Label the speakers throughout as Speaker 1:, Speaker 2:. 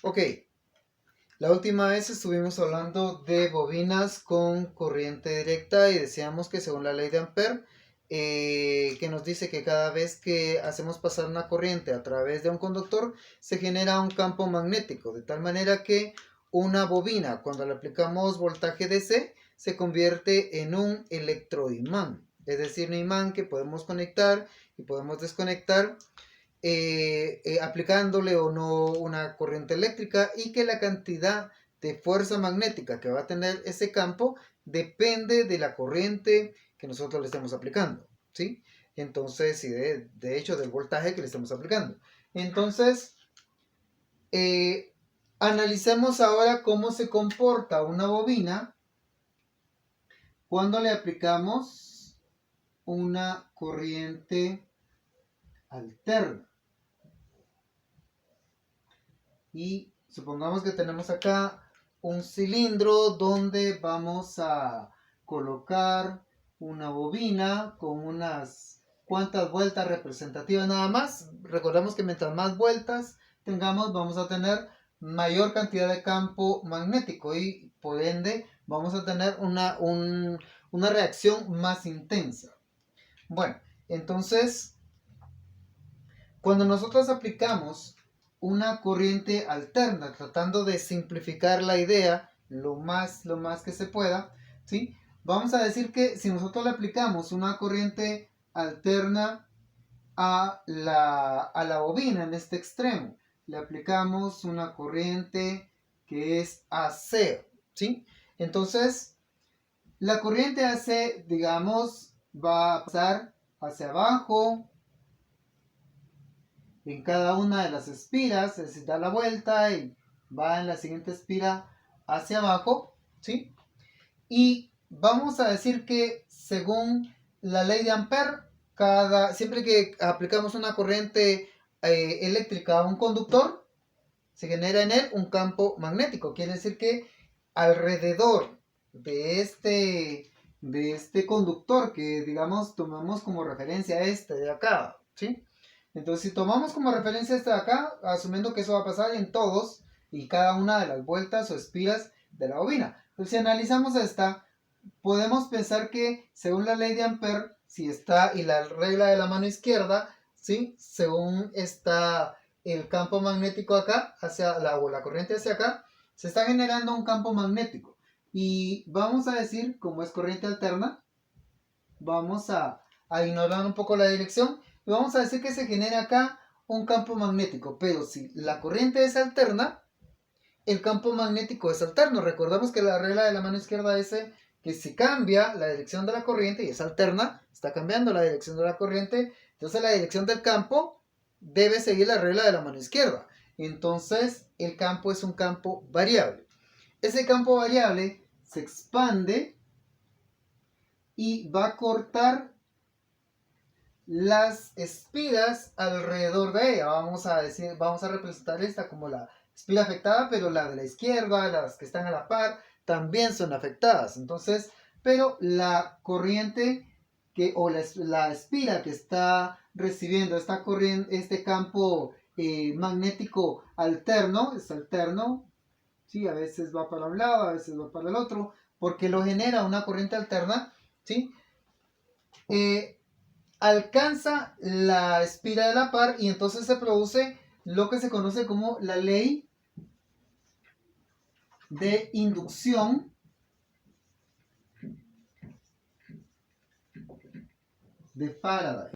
Speaker 1: Ok, la última vez estuvimos hablando de bobinas con corriente directa y decíamos que según la ley de Ampere, que nos dice que cada vez que hacemos pasar una corriente a través de un conductor, se genera un campo magnético, de tal manera que una bobina, cuando le aplicamos voltaje DC, se convierte en un electroimán, es decir, un imán que podemos conectar y podemos desconectar aplicándole o no una corriente eléctrica, y que la cantidad de fuerza magnética que va a tener ese campo depende de la corriente que nosotros le estemos aplicando, ¿sí? Entonces, sí, de hecho, del voltaje que le estemos aplicando. Entonces, eh, analicemos ahora cómo se comporta una bobina cuando le aplicamos una corriente alterna. Y supongamos que tenemos acá un cilindro donde vamos a colocar una bobina con unas cuantas vueltas representativas nada más. Recordemos que mientras más vueltas tengamos, vamos a tener mayor cantidad de campo magnético y por ende vamos a tener una reacción más intensa. Bueno, entonces cuando nosotros aplicamos una corriente alterna, tratando de simplificar la idea lo más que se pueda, ¿sí? Vamos a decir que si nosotros le aplicamos una corriente alterna a la bobina en este extremo, le aplicamos una corriente que es AC, ¿sí? Entonces, la corriente AC, digamos, va a pasar hacia abajo en cada una de las espiras, es decir, da la vuelta y va en la siguiente espira hacia abajo, ¿sí? Y vamos a decir que según la ley de Ampere, siempre que aplicamos una corriente eléctrica a un conductor, se genera en él un campo magnético. Quiere decir que alrededor de este conductor, que digamos tomamos como referencia este de acá, ¿sí? Entonces, si tomamos como referencia este de acá, asumiendo que eso va a pasar en todos y cada una de las vueltas o espiras de la bobina. Entonces, si analizamos esta, podemos pensar que según la ley de Ampere, si está, y la regla de la mano izquierda, ¿sí? Según está el campo magnético acá, o la corriente hacia acá, se está generando un campo magnético. Y vamos a decir, como es corriente alterna, vamos a ignorar un poco la dirección y vamos a decir que se genera acá un campo magnético. Pero si la corriente es alterna, el campo magnético es alterno. Recordamos que la regla de la mano izquierda dice que si cambia la dirección de la corriente y es alterna, está cambiando la dirección de la corriente, entonces la dirección del campo debe seguir la regla de la mano izquierda. Entonces el campo es un campo variable. Ese campo variable se expande y va a cortar las espiras alrededor de ella. Vamos a representar esta como la espira afectada, pero la de la izquierda, las que están a la par, también son afectadas. Entonces, pero la corriente o la espira que está recibiendo esta corriente, este campo magnético alterno, es alterno, ¿sí? A veces va para un lado, a veces va para el otro, porque lo genera una corriente alterna, ¿sí? Alcanza la espira de la par y entonces se produce lo que se conoce como la ley de inducción de Faraday.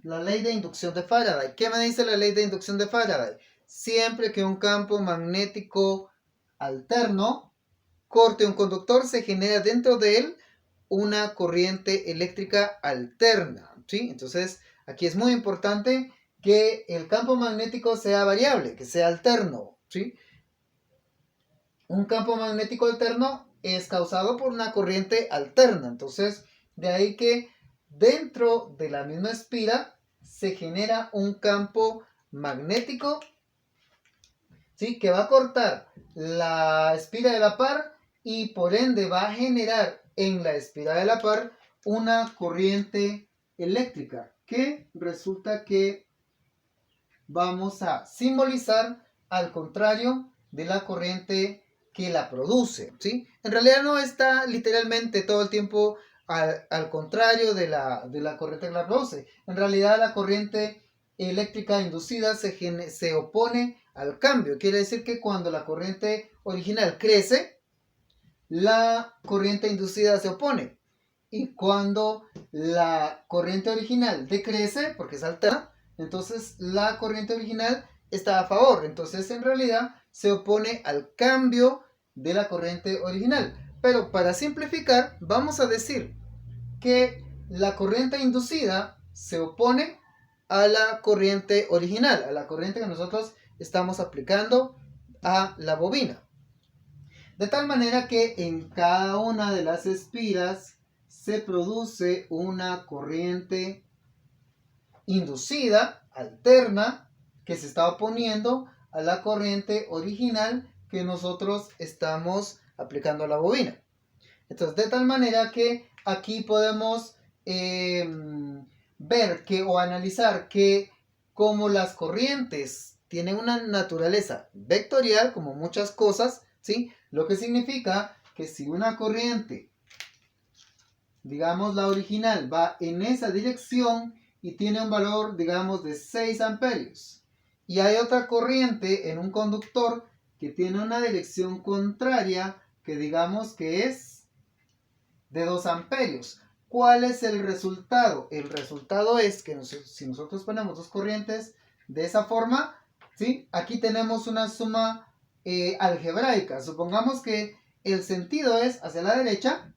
Speaker 1: La ley de inducción de Faraday. ¿Qué me dice la ley de inducción de Faraday? Siempre que un campo magnético alterno corte un conductor, se genera dentro de él una corriente eléctrica alterna, ¿sí? Entonces, aquí es muy importante que el campo magnético sea variable, que sea alterno, ¿sí? Un campo magnético alterno es causado por una corriente alterna. Entonces, de ahí que dentro de la misma espira se genera un campo magnético, ¿sí? Que va a cortar la espira de la par y por ende va a generar en la espira de la par una corriente eléctrica que resulta que vamos a simbolizar al contrario de la corriente que la produce, ¿sí? En realidad no está literalmente todo el tiempo al contrario de la corriente que la produce. En realidad la corriente eléctrica inducida se opone al cambio. Quiere decir que cuando la corriente original crece, la corriente inducida se opone. Y cuando la corriente original decrece, porque es alterna, entonces la corriente original está a favor. Entonces en realidad se opone al cambio de la corriente original. Pero para simplificar, vamos a decir que la corriente inducida se opone a la corriente original, a la corriente que nosotros estamos aplicando a la bobina. De tal manera que en cada una de las espiras se produce una corriente inducida, alterna, que se está oponiendo a la corriente original que nosotros estamos aplicando a la bobina. Entonces, de tal manera que aquí podemos ver que o analizar que como las corrientes tienen una naturaleza vectorial, como muchas cosas, ¿sí? Lo que significa que si una corriente, digamos la original, va en esa dirección y tiene un valor, digamos, de 6 amperios, y hay otra corriente en un conductor que tiene una dirección contraria, que digamos que es de 2 amperios. ¿Cuál es el resultado? El resultado es que si nosotros ponemos dos corrientes de esa forma, ¿sí? Aquí tenemos una suma algebraica. Supongamos que el sentido es hacia la derecha,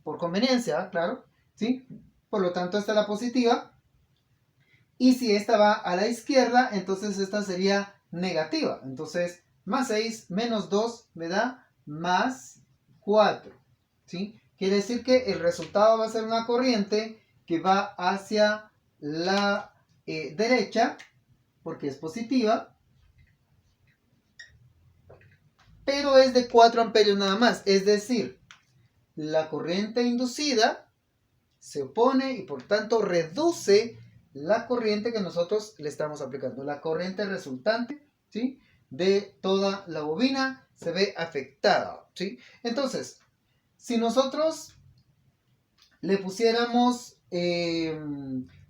Speaker 1: por conveniencia, claro, ¿sí? Por lo tanto, esta es la positiva. Y si esta va a la izquierda, entonces esta sería negativa. Entonces, más 6 menos 2 me da más 4, ¿sí? Quiere decir que el resultado va a ser una corriente que va hacia la derecha, porque es positiva, pero es de 4 amperios nada más. Es decir, la corriente inducida se opone y por tanto reduce la corriente que nosotros le estamos aplicando. La corriente resultante, ¿sí?, de toda la bobina se ve afectada, ¿sí? Entonces, si nosotros le pusiéramos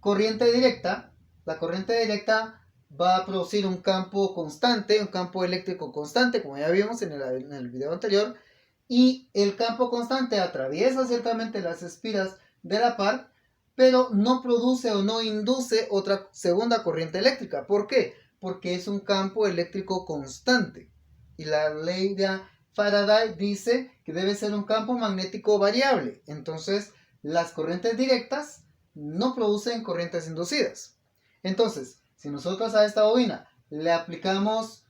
Speaker 1: corriente directa, la corriente directa va a producir un campo constante, un campo eléctrico constante, como ya vimos en el video anterior, y el campo constante atraviesa ciertamente las espiras de la par, pero no produce o no induce otra segunda corriente eléctrica. ¿Por qué? Porque es un campo eléctrico constante. Y la ley de Faraday dice que debe ser un campo magnético variable. Entonces, las corrientes directas no producen corrientes inducidas. Entonces, si nosotros a esta bobina le aplicamos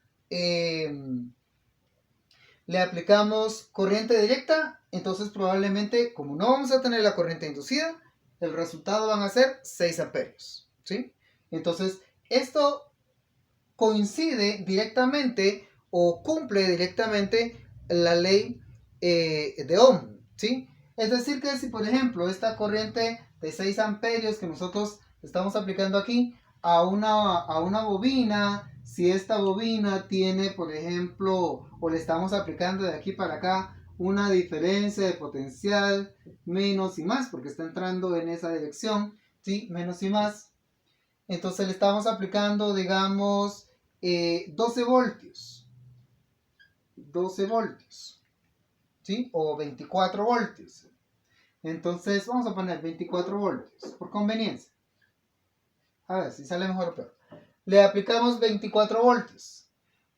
Speaker 1: corriente directa, entonces probablemente, como no vamos a tener la corriente inducida, el resultado van a ser 6 amperios, ¿sí? Entonces, esto coincide directamente o cumple directamente la ley de Ohm, ¿sí? Es decir que si por ejemplo esta corriente de 6 amperios que nosotros estamos aplicando aquí a una bobina, si esta bobina tiene por ejemplo, o le estamos aplicando de aquí para acá una diferencia de potencial menos y más, porque está entrando en esa dirección, ¿sí? Menos y más. Entonces le estamos aplicando, digamos, 12 voltios. 12 voltios. ¿Sí? O 24 voltios. Entonces vamos a poner 24 voltios, por conveniencia. A ver si sale mejor o peor. Le aplicamos 24 voltios.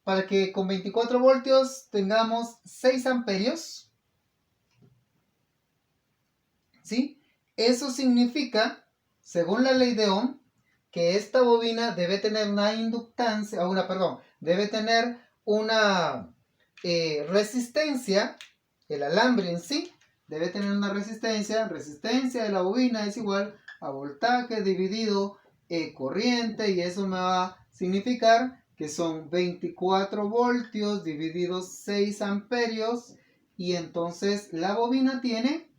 Speaker 1: Para que con 24 voltios tengamos 6 amperios. ¿Sí? Eso significa, según la ley de Ohm, que esta bobina debe tener una inductancia, debe tener una resistencia, el alambre en sí debe tener una resistencia de la bobina es igual a voltaje dividido corriente, y eso me va a significar que son 24 voltios divididos 6 amperios, y entonces la bobina tiene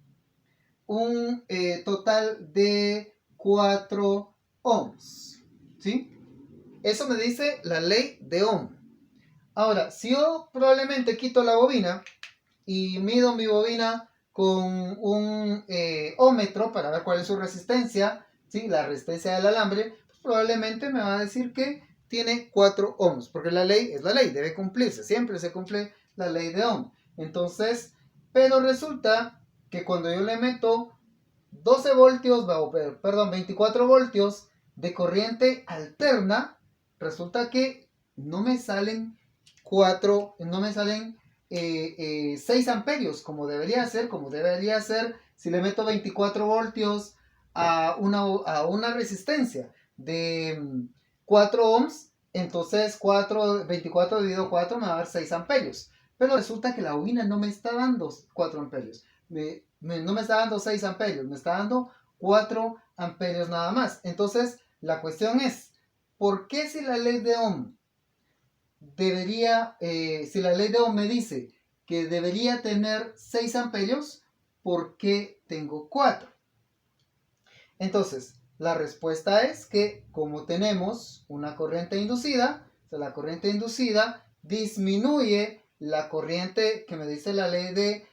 Speaker 1: un total de 4 ohms, ¿sí? Eso me dice la ley de Ohm. Ahora, si yo probablemente quito la bobina y mido mi bobina con un ómetro para ver cuál es su resistencia, ¿sí? La resistencia del alambre, pues probablemente me va a decir que tiene 4 ohms, porque la ley es la ley, debe cumplirse, siempre se cumple la ley de Ohm. Entonces, pero resulta que cuando yo le meto 12 voltios, perdón, 24 voltios de corriente alterna, resulta que no me salen 6 amperios, como debería ser si le meto 24 voltios a una resistencia de 4 ohms, entonces 24 dividido 4 me va a dar 6 amperios. Pero resulta que la bobina no me está dando 4 amperios, no me está dando 6 amperios, me está dando 4 amperios nada más. Entonces la cuestión es, ¿por qué si la ley de Ohm si la ley de Ohm me dice que debería tener 6 amperios, ¿por qué tengo 4? Entonces, la respuesta es que como tenemos una corriente inducida, o sea, la corriente inducida disminuye la corriente que me dice la ley de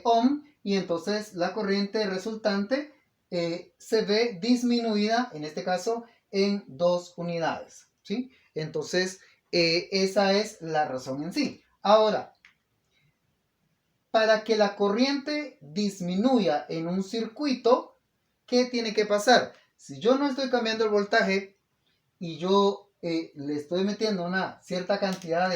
Speaker 1: Ohm, y entonces la corriente resultante se ve disminuida, en este caso, en 2 unidades, ¿sí? Entonces, esa es la razón en sí. Ahora, para que la corriente disminuya en un circuito, ¿qué tiene que pasar? Si yo no estoy cambiando el voltaje y yo le estoy metiendo una cierta cantidad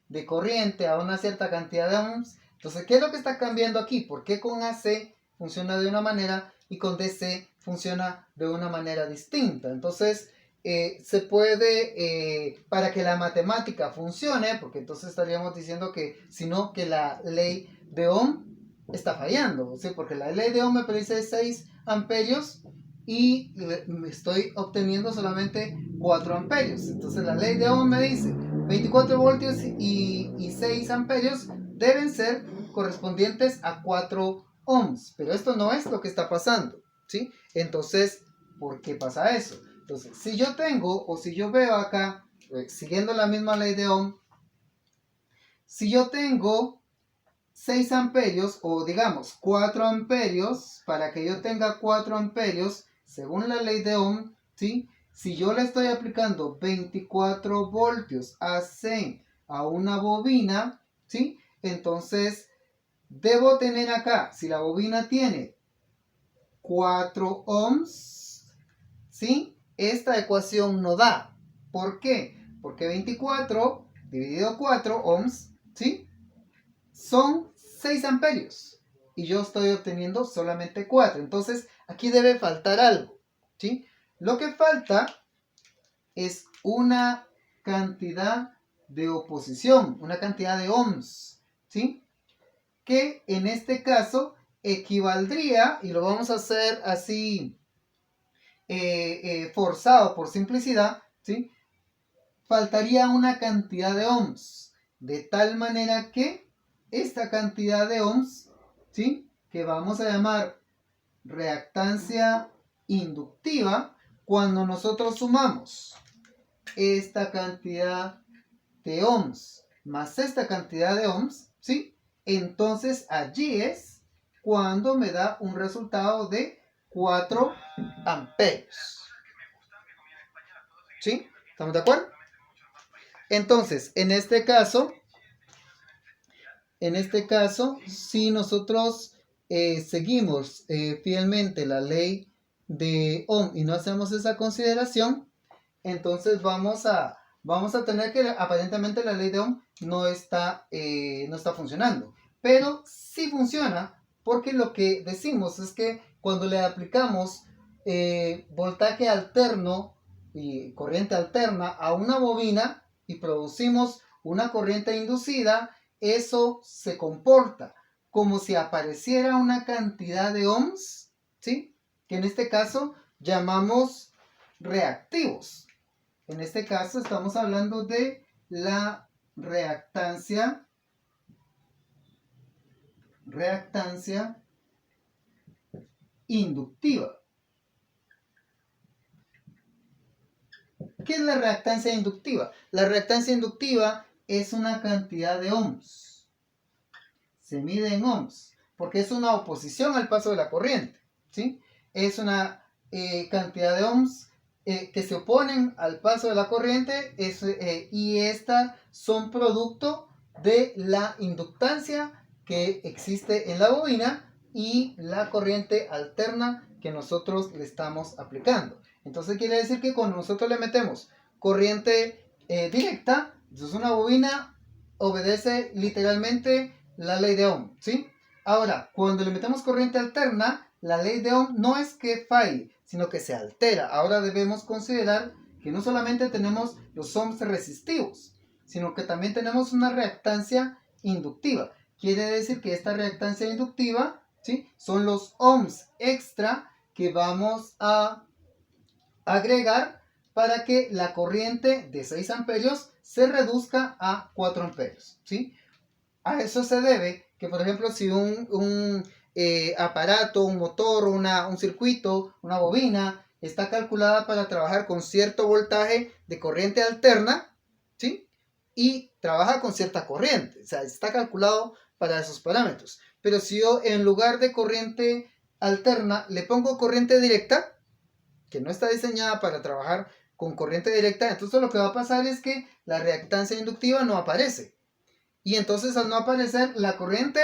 Speaker 1: de corriente a una cierta cantidad de ohms, entonces, ¿qué es lo que está cambiando aquí? ¿Por qué con AC funciona de una manera y con DC funciona de una manera distinta? Entonces, se puede, para que la matemática funcione, porque entonces estaríamos diciendo que, sino que la ley de Ohm está fallando, ¿sí? Porque la ley de Ohm me predice 6 amperios y me estoy obteniendo solamente 4 amperios. Entonces la ley de Ohm me dice 24 voltios y 6 amperios deben ser correspondientes a 4 ohms, pero esto no es lo que está pasando, ¿sí? Entonces, ¿por qué pasa eso? Entonces, si yo tengo, o si yo veo acá, siguiendo la misma ley de Ohm, si yo tengo 6 amperios, o digamos 4 amperios, para que yo tenga 4 amperios, según la ley de Ohm, ¿sí? Si yo le estoy aplicando 24 voltios AC a una bobina, ¿sí? Entonces, debo tener acá, si la bobina tiene 4 ohms, ¿sí? Esta ecuación no da. ¿Por qué? Porque 24 dividido 4 ohms, ¿sí? Son 6 amperios. Y yo estoy obteniendo solamente 4. Entonces, aquí debe faltar algo, ¿sí? Lo que falta es una cantidad de oposición, una cantidad de ohms, ¿sí? Que en este caso equivaldría, y lo vamos a hacer así forzado por simplicidad, ¿sí? Faltaría una cantidad de ohms, de tal manera que esta cantidad de ohms, ¿sí? Que vamos a llamar reactancia inductiva, cuando nosotros sumamos esta cantidad de ohms más esta cantidad de ohms, ¿sí? Entonces allí es cuando me da un resultado de 4 amperios. ¿Sí? ¿Estamos de acuerdo? Entonces, en este caso, si nosotros seguimos fielmente la ley de Ohm y no hacemos esa consideración, entonces vamos a tener que aparentemente la ley de Ohm no está funcionando. Pero sí funciona, porque lo que decimos es que cuando le aplicamos voltaje alterno y corriente alterna a una bobina y producimos una corriente inducida, eso se comporta como si apareciera una cantidad de ohms, ¿sí? Que en este caso llamamos reactivos. En este caso estamos hablando de la reactancia inductiva. ¿Qué es la reactancia inductiva? La reactancia inductiva es una cantidad de ohms. Se mide en ohms, porque es una oposición al paso de la corriente, ¿sí? Es una cantidad de ohms que se oponen al paso de la corriente y estas son producto de la inductancia que existe en la bobina y la corriente alterna que nosotros le estamos aplicando. Entonces quiere decir que cuando nosotros le metemos corriente directa, entonces una bobina obedece literalmente la ley de Ohm, ¿sí? Ahora, cuando le metemos corriente alterna, la ley de Ohm no es que falle, sino que se altera. Ahora debemos considerar que no solamente tenemos los ohms resistivos, sino que también tenemos una reactancia inductiva. Quiere decir que esta reactancia inductiva, ¿sí?, son los ohms extra que vamos a agregar para que la corriente de 6 amperios se reduzca a 4 amperios, ¿sí? A eso se debe que, por ejemplo, si un aparato, un motor, un circuito, una bobina, está calculada para trabajar con cierto voltaje de corriente alterna, ¿sí?, y trabaja con cierta corriente, o sea, está calculado para esos parámetros. Pero si yo en lugar de corriente alterna le pongo corriente directa, que no está diseñada para trabajar con corriente directa, entonces lo que va a pasar es que la reactancia inductiva no aparece. Y entonces al no aparecer, la corriente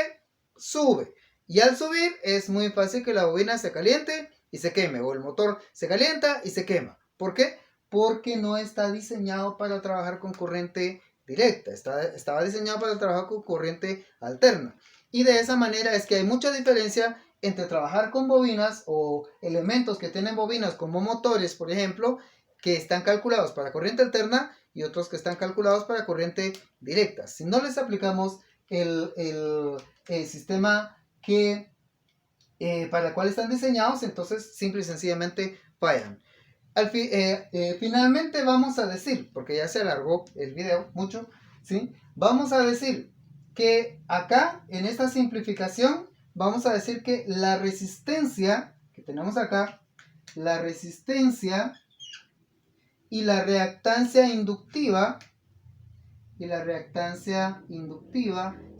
Speaker 1: sube. Y al subir es muy fácil que la bobina se caliente y se queme. O el motor se calienta y se quema. ¿Por qué? Porque no está diseñado para trabajar con corriente directa. Estaba diseñado para trabajar con corriente alterna. Y de esa manera es que hay mucha diferencia entre trabajar con bobinas o elementos que tienen bobinas como motores, por ejemplo, que están calculados para corriente alterna y otros que están calculados para corriente directa. Si no les aplicamos el sistema para el cual están diseñados, entonces simple y sencillamente fallan. Finalmente vamos a decir, porque ya se alargó el video mucho, ¿sí?, vamos a decir que acá, en esta simplificación, vamos a decir que la resistencia que tenemos acá, la resistencia y la reactancia inductiva,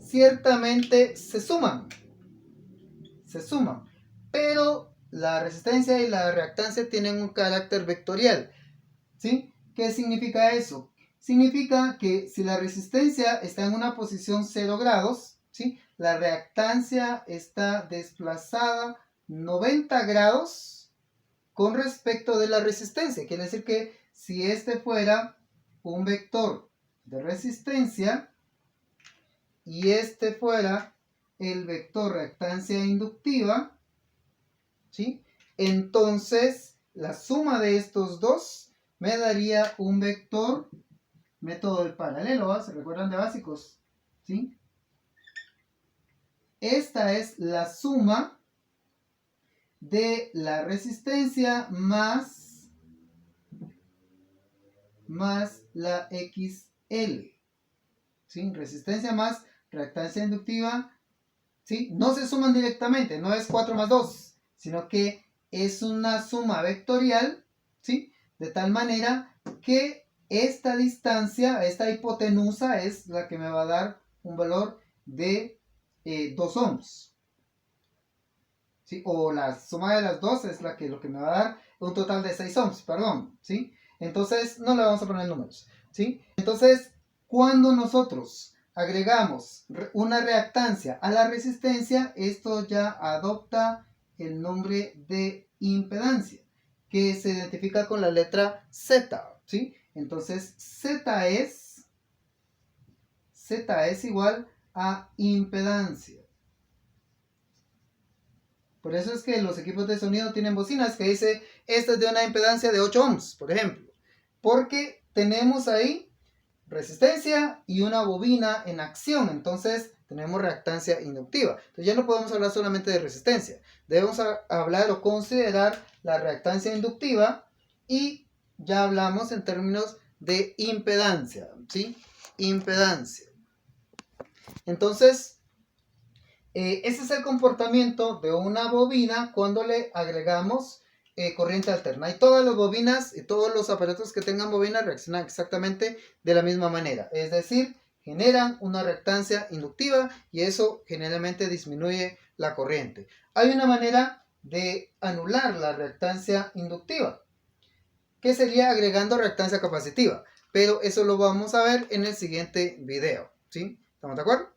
Speaker 1: ciertamente se suman, pero la resistencia y la reactancia tienen un carácter vectorial, ¿sí? ¿Qué significa eso? Significa que si la resistencia está en una posición 0 grados, ¿sí?, la reactancia está desplazada 90 grados con respecto de la resistencia. Quiere decir que si este fuera un vector de resistencia y este fuera el vector reactancia inductiva, ¿sí?, entonces la suma de estos dos me daría un vector, método del paralelo, ¿se recuerdan de básicos? ¿Sí? Esta es la suma de la resistencia más la XL, ¿sí? Resistencia más reactancia inductiva, ¿sí? No se suman directamente, no es 4 más 2, sino que es una suma vectorial, ¿sí?, de tal manera que esta distancia, esta hipotenusa es la que me va a dar un valor de 2 ohms, ¿sí?, o la suma de las dos es lo que me va a dar un total de 6 ohms, perdón, ¿sí? Entonces no le vamos a poner números, ¿sí? Entonces, cuando nosotros agregamos una reactancia a la resistencia, esto ya adopta el nombre de impedancia, que se identifica con la letra Z, ¿sí? Entonces, Z es igual a impedancia. Por eso es que los equipos de sonido tienen bocinas que dice, esta es de una impedancia de 8 ohms, por ejemplo. Porque tenemos ahí resistencia y una bobina en acción, entonces tenemos reactancia inductiva. Entonces ya no podemos hablar solamente de resistencia, debemos hablar o considerar la reactancia inductiva y ya hablamos en términos de impedancia, ¿sí? Impedancia. Entonces, ese es el comportamiento de una bobina cuando le agregamos corriente alterna. Y todas las bobinas y todos los aparatos que tengan bobinas reaccionan exactamente de la misma manera. Es decir, generan una reactancia inductiva y eso generalmente disminuye la corriente. Hay una manera de anular la reactancia inductiva, que sería agregando reactancia capacitiva. Pero eso lo vamos a ver en el siguiente video, ¿sí? ¿Estamos de acuerdo?